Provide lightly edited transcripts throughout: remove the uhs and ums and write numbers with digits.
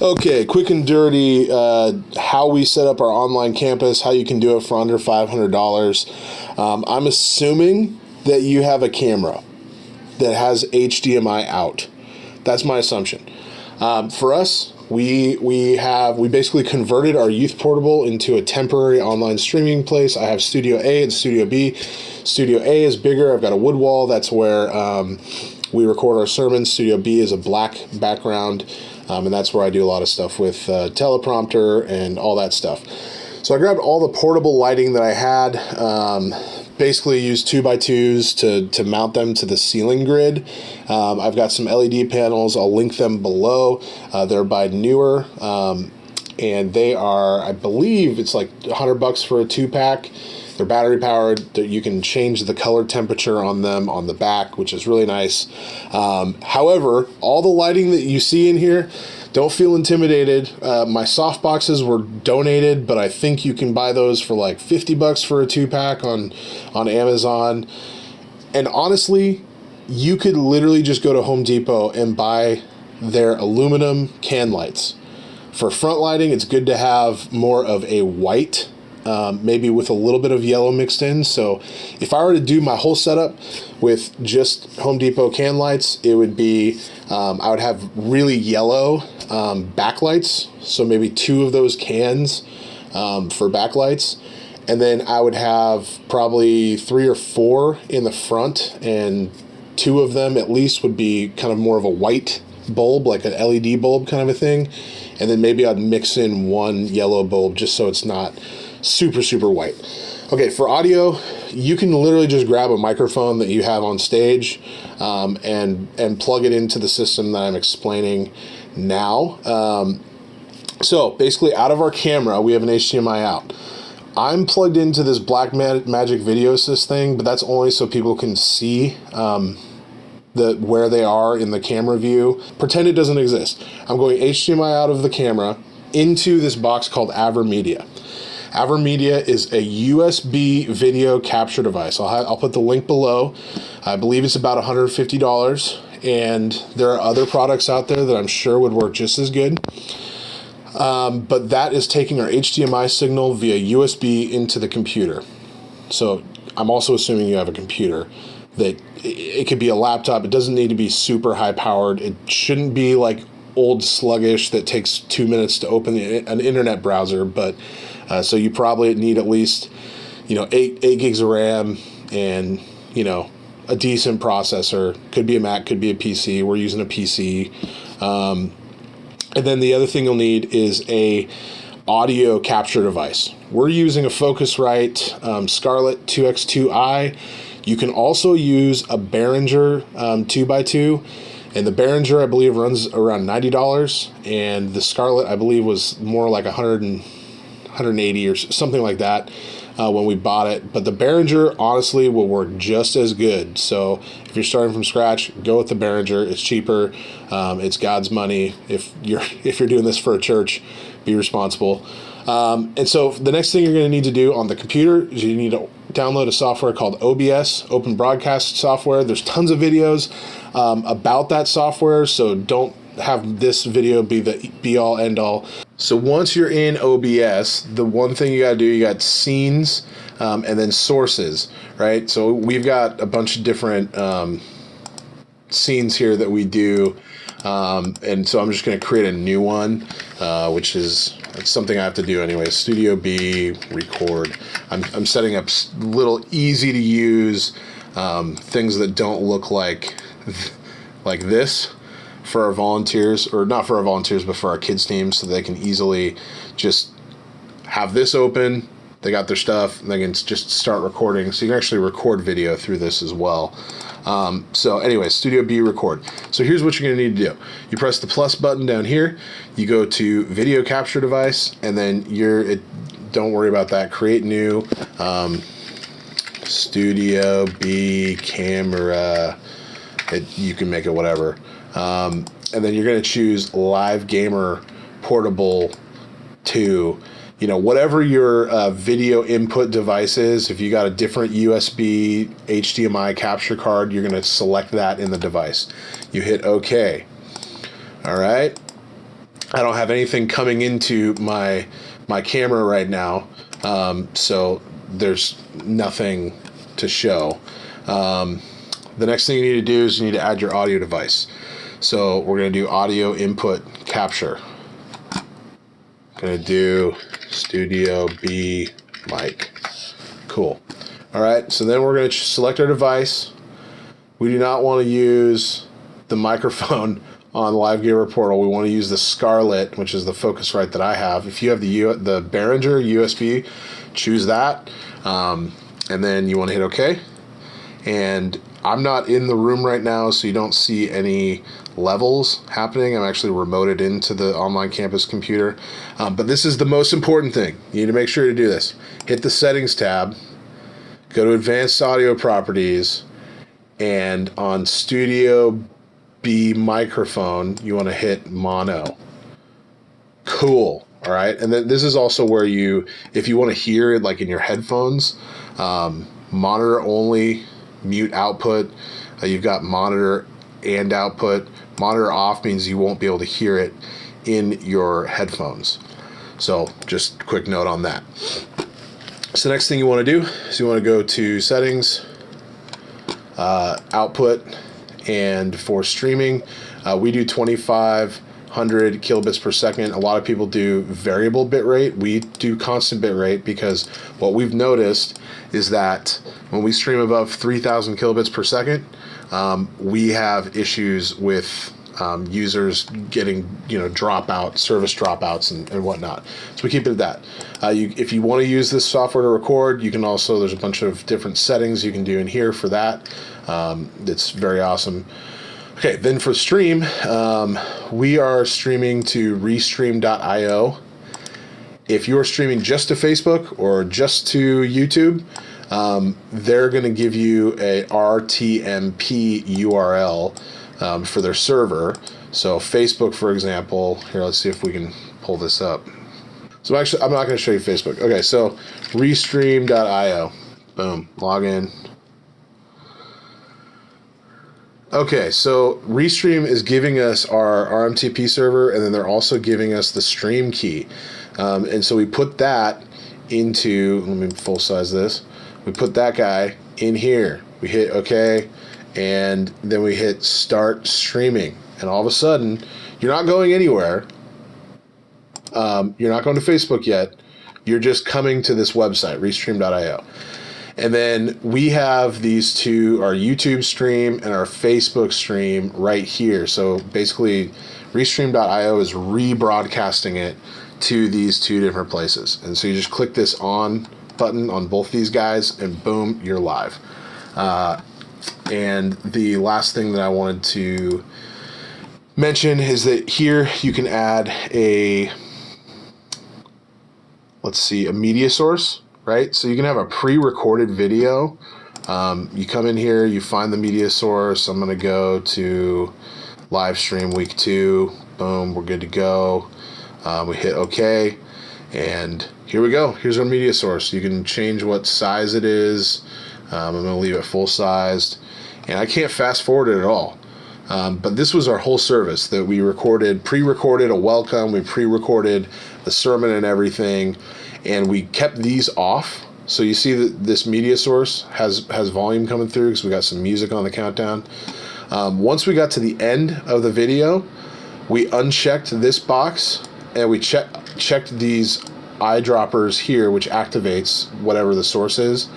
Okay, quick and dirty, how we set up our online campus, how you can do it for under $500. I'm assuming that you have a camera that has HDMI out. That's my assumption. For us, we basically converted our youth portable into a temporary online streaming place. I have Studio A and Studio B. Studio A is bigger. I've got a wood wall. That's where we record our sermons. Studio B is a black background, and that's where I do a lot of stuff with teleprompter and all that stuff. So I grabbed all the portable lighting that I had, basically used 2x2s to mount them to the ceiling grid. I've got some LED panels. I'll link them below. They're by Newer, and they are, I believe it's like $100 for a 2-pack. They're battery powered. You can change the color temperature on them on the back, which is really nice. However, all the lighting that you see in here, don't feel intimidated. My soft boxes were donated, but I think you can buy those for like $50 for a 2-pack on Amazon. And honestly, you could literally just go to Home Depot and buy their aluminum can lights. For front lighting, it's good to have more of a white, maybe with a little bit of yellow mixed in. So if I were to do my whole setup with just Home Depot can lights, it would be, I would have really yellow backlights. So maybe 2 of those cans for backlights. And then I would have probably 3 or 4 in the front, and 2 of them at least would be kind of more of a white bulb, like an LED bulb kind of a thing. And then maybe I'd mix in 1 yellow bulb just so it's not super white. Okay, for audio, you can literally just grab a microphone that you have on stage and plug it into the system that I'm explaining now. So basically, out of our camera, we have an HDMI out. I'm plugged into this Blackmagic Video Assist thing, but that's only so people can see where they are in the camera view. Pretend it doesn't exist. I'm going HDMI out of the camera into this box called AverMedia. AverMedia is a USB video capture device. I'll put the link below. I believe it's about $150, and there are other products out there that I'm sure would work just as good. But that is taking our HDMI signal via USB into the computer. So I'm also assuming you have a computer. That it could be a laptop. It doesn't need to be super high powered. It shouldn't be like old sluggish that takes 2 minutes to open an internet browser, but so you probably need at least 8 gigs of RAM and a decent processor. Could be a Mac, could be a PC. We're using a PC. And then the other thing you'll need is a audio capture device. We're using a Focusrite Scarlett 2X2i. You can also use a Behringer 2x2, and the Behringer I believe runs around $90, and the Scarlett I believe was more like 180 or something like that when we bought it. But the Behringer honestly will work just as good. So if you're starting from scratch, go with the Behringer. It's cheaper. It's God's money. If you're doing this for a church, be responsible. And so the next thing you're going to need to do on the computer is you need to download a software called OBS, Open Broadcast Software. There's tons of videos about that software, so don't have this video be the be-all, end-all. So once you're in OBS, the one thing you got to do, you got scenes and then sources, right? So we've got a bunch of different scenes here that we do, and so I'm just going to create a new one, which is something I have to do anyway. Studio B, record. I'm setting up little easy to use things that don't look like this for our volunteers, or not for our volunteers, but for our kids team, so they can easily just have this open. They got their stuff, and they can just start recording. So you can actually record video through this as well. So anyway, Studio B, record. So here's what you're going to need to do. You press the plus button down here. You go to video capture device, and then don't worry about that. Create new, Studio B camera. You can make it whatever. And then you're going to choose Live Gamer Portable 2. Whatever your video input device is, if you got a different USB HDMI capture card, you're going to select that in the device. You hit OK. All right. I don't have anything coming into my camera right now, so there's nothing to show. The next thing you need to do is you need to add your audio device. So we're going to do audio input capture. Going to do Studio B mic. Cool. All right, so then we're going to select our device. We do not want to use the microphone on LiveGamer Portal. We want to use the Scarlett, which is the Focusrite that I have. If you have the Behringer USB, choose that, and then you want to hit OK. And I'm not in the room right now, so you don't see any levels happening. I'm actually remoted into the online campus computer. But this is the most important thing. You need to make sure to do this. Hit the Settings tab, go to Advanced Audio Properties, and on Studio B microphone, you want to hit mono. Cool. All right. And then this is also where if you want to hear it like in your headphones, monitor only, mute output. You've got monitor and output. Monitor off means you won't be able to hear it in your headphones. So just quick note on that. So next thing you want to do is you want to go to settings, output, and for streaming, we do 2500 kilobits per second. A lot of people do variable bit rate. We do constant bit rate because what we've noticed is that when we stream above 3000 kilobits per second, we have issues with users getting service dropouts and whatnot. So we keep it at that. If you want to use this software to record, you can also, there's a bunch of different settings you can do in here for that. It's very awesome. Okay, then for stream, we are streaming to restream.io. If you're streaming just to Facebook or just to YouTube, they're going to give you a RTMP URL for their server. So Facebook, for example, here, let's see if we can pull this up. So actually, I'm not going to show you Facebook. Okay, so restream.io. Boom, log in. Okay, so Restream is giving us our RMTP server, and then they're also giving us the stream key. And so we put that into, let me full size this. We put that guy in here. We hit OK, and then we hit start streaming. And all of a sudden, you're not going anywhere. You're not going to Facebook yet. You're just coming to this website, restream.io. And then we have these two, our YouTube stream and our Facebook stream right here. So basically, restream.io is rebroadcasting it to these two different places. And so you just click this on button on both these guys, and boom, you're live. And the last thing that I wanted to mention is that here you can add a media source. Right? So you can have a pre-recorded video. You come in here, you find the media source. I'm going to go to live stream week 2. Boom, we're good to go. We hit OK, and here we go. Here's our media source. You can change what size it is. I'm going to leave it full sized, and I can't fast forward it at all. But this was our whole service that we pre-recorded a welcome. We pre-recorded the sermon and everything. And we kept these off. So you see that this media source has volume coming through because we got some music on the countdown. Once we got to the end of the video, we unchecked this box and we checked these eyedroppers here, which activates whatever the source is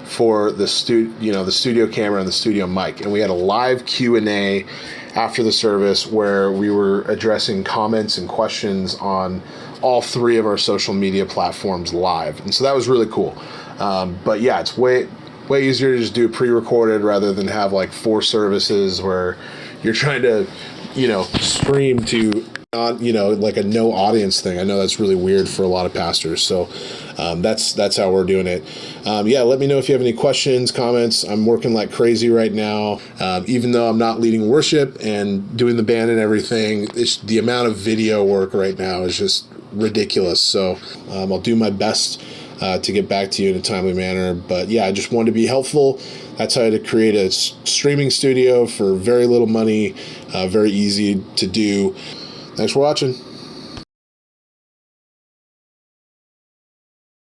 for the studio camera and the studio mic. And we had a live Q&A after the service where we were addressing comments and questions on all 3 of our social media platforms live. And so that was really cool. But yeah, it's way easier to just do pre-recorded rather than have like 4 services where you're trying to, stream to like a no audience thing. I know that's really weird for a lot of pastors. So that's how we're doing it. Yeah, let me know if you have any questions, comments. I'm working like crazy right now. Even though I'm not leading worship and doing the band and everything, the amount of video work right now is just ridiculous. So I'll do my best to get back to you in a timely manner. But yeah, I just wanted to be helpful. That's how to create a streaming studio for very little money, very easy to do. Thanks for watching.